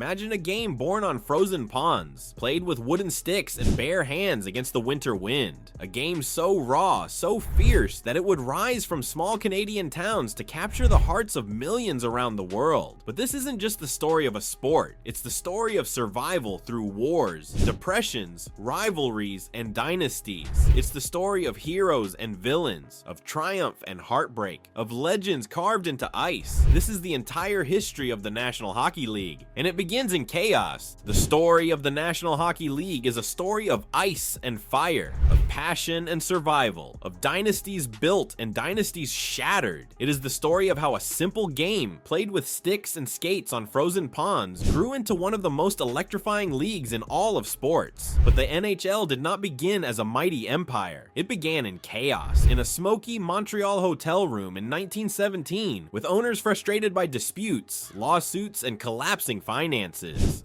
Imagine a game born on frozen ponds, played with wooden sticks and bare hands against the winter wind. A game so raw, so fierce, that it would rise from small Canadian towns to capture the hearts of millions around the world. But this isn't just the story of a sport, it's the story of survival through wars, depressions, rivalries, and dynasties. It's the story of heroes and villains, of triumph and heartbreak, of legends carved into ice. This is the entire history of the National Hockey League, and it begins in chaos. The story of the National Hockey League is a story of ice and fire, of passion and survival, of dynasties built and dynasties shattered. It is the story of how a simple game, played with sticks and skates on frozen ponds, grew into one of the most electrifying leagues in all of sports. But the NHL did not begin as a mighty empire. It began in chaos, in a smoky Montreal hotel room in 1917, with owners frustrated by disputes, lawsuits, and collapsing finances.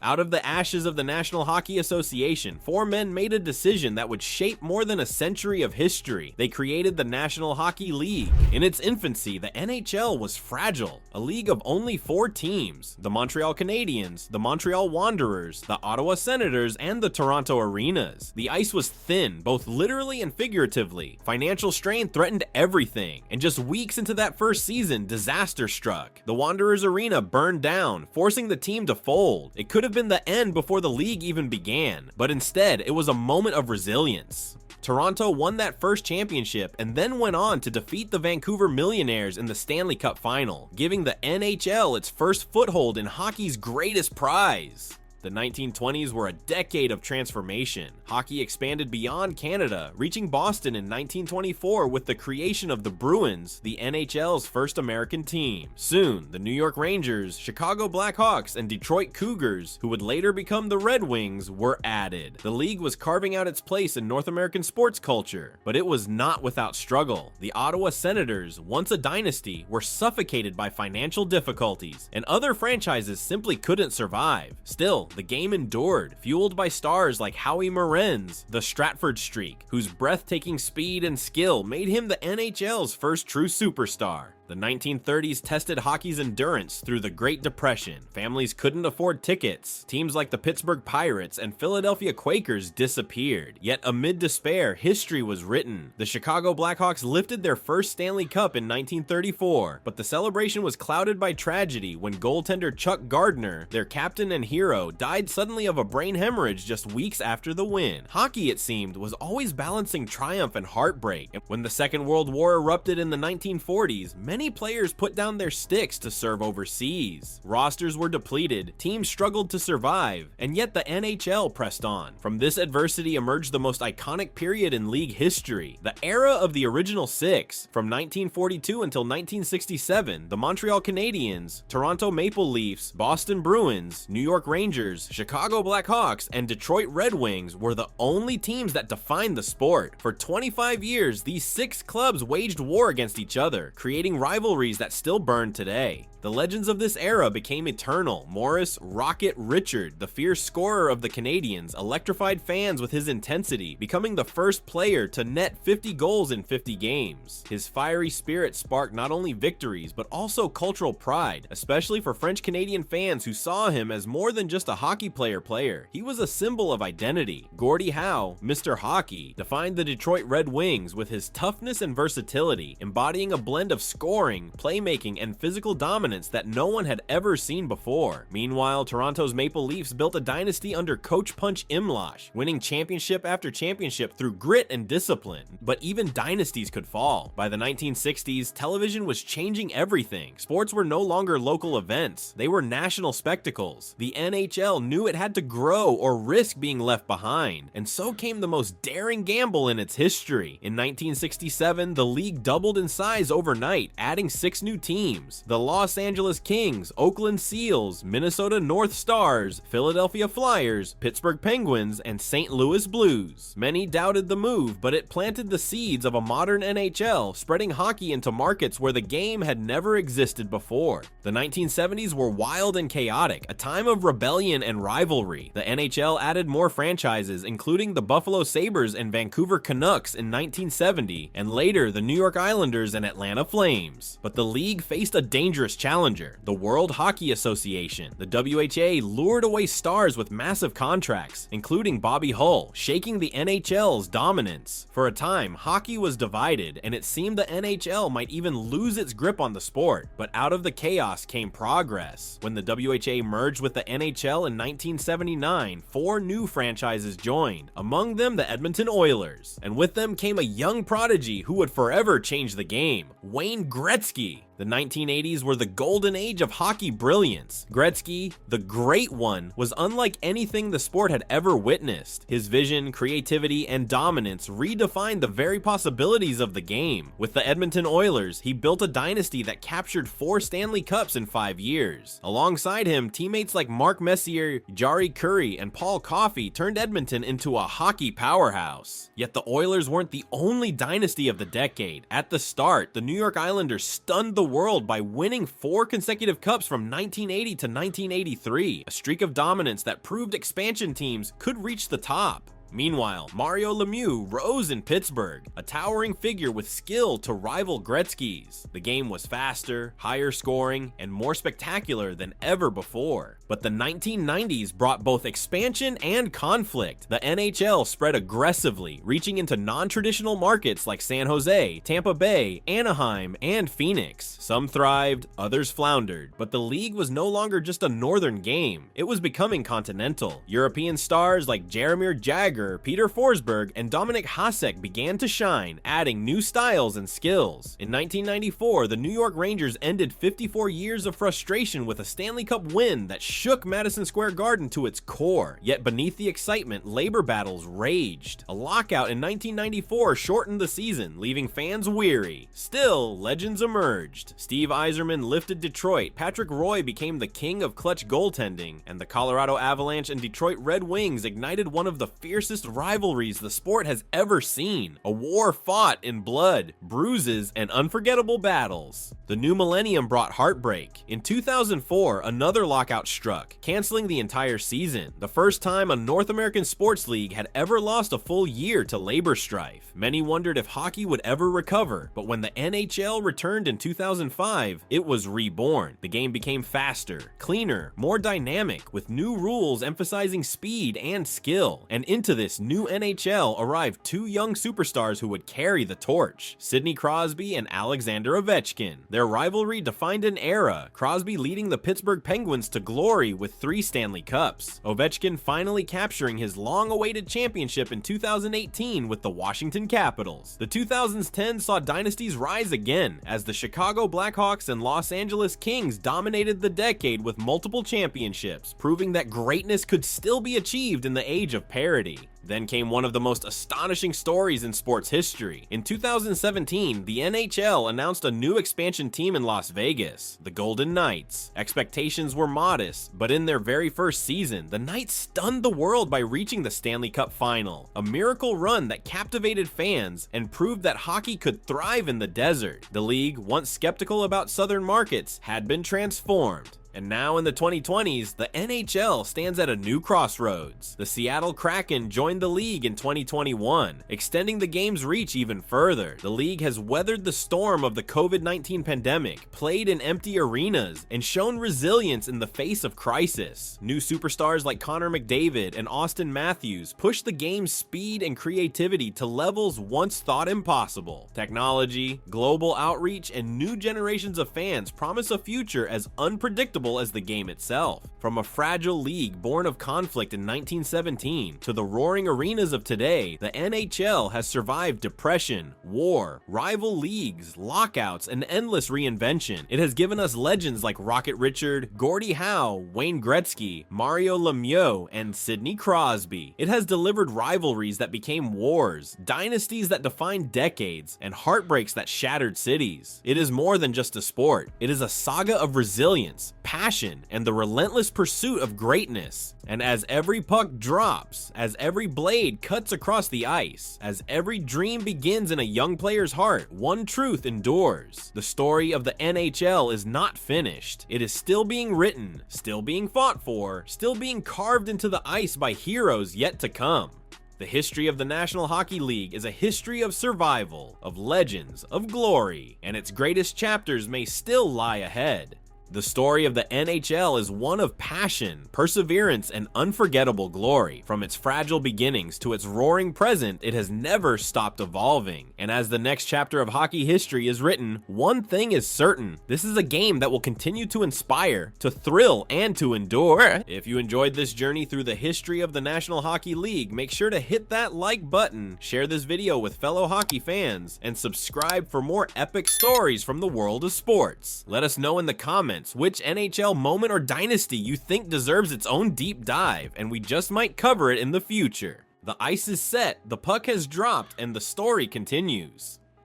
Out of the ashes of the National Hockey Association, 4 men made a decision that would shape more than a century of history. They created the National Hockey League. In its infancy, the NHL was fragile, a league of only 4 teams: the Montreal Canadiens, the Montreal Wanderers, the Ottawa Senators, and the Toronto Arenas. The ice was thin, both literally and figuratively. Financial strain threatened everything, and just weeks into that first season, disaster struck. The Wanderers Arena burned down, forcing the team to fold. It could have been the end before the league even began, but instead, it was a moment of resilience. Toronto won that first championship and then went on to defeat the Vancouver Millionaires in the Stanley Cup final, giving the NHL its first foothold in hockey's greatest prize. The 1920s were a decade of transformation. Hockey expanded beyond Canada, reaching Boston in 1924 with the creation of the Bruins, the NHL's first American team. Soon, the New York Rangers, Chicago Blackhawks, and Detroit Cougars, who would later become the Red Wings, were added. The league was carving out its place in North American sports culture, but it was not without struggle. The Ottawa Senators, once a dynasty, were suffocated by financial difficulties, and other franchises simply couldn't survive. Still, the game endured, fueled by stars like Howie Morenz, the Stratford Streak, whose breathtaking speed and skill made him the NHL's first true superstar. The 1930s tested hockey's endurance through the Great Depression. Families couldn't afford tickets. Teams like the Pittsburgh Pirates and Philadelphia Quakers disappeared. Yet amid despair, history was written. The Chicago Blackhawks lifted their first Stanley Cup in 1934, but the celebration was clouded by tragedy when goaltender Chuck Gardner, their captain and hero, died suddenly of a brain hemorrhage just weeks after the win. Hockey, it seemed, was always balancing triumph and heartbreak. And when the Second World War erupted in the 1940s, many players put down their sticks to serve overseas. Rosters were depleted, teams struggled to survive, and yet the NHL pressed on. From this adversity emerged the most iconic period in league history, the era of the original 6. From 1942 until 1967, the Montreal Canadiens, Toronto Maple Leafs, Boston Bruins, New York Rangers, Chicago Blackhawks, and Detroit Red Wings were the only teams that defined the sport. For 25 years, these 6 clubs waged war against each other, creating rivalries that still burn today. The legends of this era became eternal. Morris "Rocket" Richard, the fierce scorer of the Canadiens, electrified fans with his intensity, becoming the first player to net 50 goals in 50 games. His fiery spirit sparked not only victories, but also cultural pride, especially for French-Canadian fans who saw him as more than just a hockey player. He was a symbol of identity. Gordie Howe, Mr. Hockey, defined the Detroit Red Wings with his toughness and versatility, embodying a blend of scoring, playmaking, and physical dominance that no one had ever seen before. Meanwhile, Toronto's Maple Leafs built a dynasty under Coach Punch Imlach, winning championship after championship through grit and discipline. But even dynasties could fall. By the 1960s, television was changing everything. Sports were no longer local events, they were national spectacles. The NHL knew it had to grow or risk being left behind, and so came the most daring gamble in its history. In 1967, the league doubled in size overnight, adding 6 new teams: the Los Angeles Kings, Oakland Seals, Minnesota North Stars, Philadelphia Flyers, Pittsburgh Penguins, and St. Louis Blues. Many doubted the move, but it planted the seeds of a modern NHL, spreading hockey into markets where the game had never existed before. The 1970s were wild and chaotic, a time of rebellion and rivalry. The NHL added more franchises, including the Buffalo Sabres and Vancouver Canucks in 1970, and later the New York Islanders and Atlanta Flames. games. But the league faced a dangerous challenger, the World Hockey Association. The WHA lured away stars with massive contracts, including Bobby Hull, shaking the NHL's dominance. For a time, hockey was divided, and it seemed the NHL might even lose its grip on the sport. But out of the chaos came progress. When the WHA merged with the NHL in 1979, 4 new franchises joined, among them the Edmonton Oilers. And with them came a young prodigy who would forever change the game, Wayne Gretzky. The 1980s were the golden age of hockey brilliance. Gretzky, the Great One, was unlike anything the sport had ever witnessed. His vision, creativity, and dominance redefined the very possibilities of the game. With the Edmonton Oilers, he built a dynasty that captured 4 Stanley Cups in 5 years. Alongside him, teammates like Mark Messier, Jari Kurri, and Paul Coffey turned Edmonton into a hockey powerhouse. Yet the Oilers weren't the only dynasty of the decade. At the start, the New York Islanders stunned the world by winning 4 consecutive cups from 1980 to 1983, a streak of dominance that proved expansion teams could reach the top. Meanwhile, Mario Lemieux rose in Pittsburgh, a towering figure with skill to rival Gretzky's. The game was faster, higher scoring, and more spectacular than ever before. But the 1990s brought both expansion and conflict. The NHL spread aggressively, reaching into non-traditional markets like San Jose, Tampa Bay, Anaheim, and Phoenix. Some thrived, others floundered, but the league was no longer just a northern game. It was becoming continental. European stars like Jaromir Jagr, Peter Forsberg, and Dominik Hasek began to shine, adding new styles and skills. In 1994, the New York Rangers ended 54 years of frustration with a Stanley Cup win that shook Madison Square Garden to its core. Yet beneath the excitement, labor battles raged. A lockout in 1994 shortened the season, leaving fans weary. Still, legends emerged. Steve Yzerman lifted Detroit, Patrick Roy became the king of clutch goaltending, and the Colorado Avalanche and Detroit Red Wings ignited one of the fiercest rivalries the sport has ever seen. A war fought in blood, bruises, and unforgettable battles. The new millennium brought heartbreak. In 2004, another lockout struck, canceling the entire season, the first time a North American sports league had ever lost a full year to labor strife. Many wondered if hockey would ever recover, but when the NHL returned in 2005, it was reborn. The game became faster, cleaner, more dynamic, with new rules emphasizing speed and skill. And into this new NHL arrived 2 young superstars who would carry the torch, Sidney Crosby and Alexander Ovechkin. Their rivalry defined an era, Crosby leading the Pittsburgh Penguins to glory with 3 Stanley Cups. Ovechkin finally capturing his long-awaited championship in 2018 with the Washington Capitals. The 2010s saw dynasties rise again, as the Chicago Blackhawks and Los Angeles Kings dominated the decade with multiple championships, proving that greatness could still be achieved in the age of parity. Then came one of the most astonishing stories in sports history. In 2017, the NHL announced a new expansion team in Las Vegas, the Golden Knights. Expectations were modest, but in their very first season, the Knights stunned the world by reaching the Stanley Cup final, a miracle run that captivated fans and proved that hockey could thrive in the desert. The league, once skeptical about southern markets, had been transformed. And now in the 2020s, the NHL stands at a new crossroads. The Seattle Kraken joined the league in 2021, extending the game's reach even further. The league has weathered the storm of the COVID-19 pandemic, played in empty arenas, and shown resilience in the face of crisis. New superstars like Connor McDavid and Auston Matthews push the game's speed and creativity to levels once thought impossible. Technology, global outreach, and new generations of fans promise a future as unpredictable as the game itself. From a fragile league born of conflict in 1917 to the roaring arenas of today, the NHL has survived depression, war, rival leagues, lockouts, and endless reinvention. It has given us legends like Rocket Richard, Gordie Howe, Wayne Gretzky, Mario Lemieux, and Sidney Crosby. It has delivered rivalries that became wars, dynasties that defined decades, and heartbreaks that shattered cities. It is more than just a sport. It is a saga of resilience, passion, and the relentless pursuit of greatness. And as every puck drops, as every blade cuts across the ice, as every dream begins in a young player's heart, one truth endures. The story of the NHL is not finished. It is still being written, still being fought for, still being carved into the ice by heroes yet to come. The history of the National Hockey League is a history of survival, of legends, of glory, and its greatest chapters may still lie ahead. The story of the NHL is one of passion, perseverance, and unforgettable glory. From its fragile beginnings to its roaring present, it has never stopped evolving. And as the next chapter of hockey history is written, one thing is certain: this is a game that will continue to inspire, to thrill, and to endure. If you enjoyed this journey through the history of the National Hockey League, make sure to hit that like button, share this video with fellow hockey fans, and subscribe for more epic stories from the world of sports. Let us know in the comments which NHL moment or dynasty you think deserves its own deep dive, and we just might cover it in the future. The ice is set, the puck has dropped, and the story continues.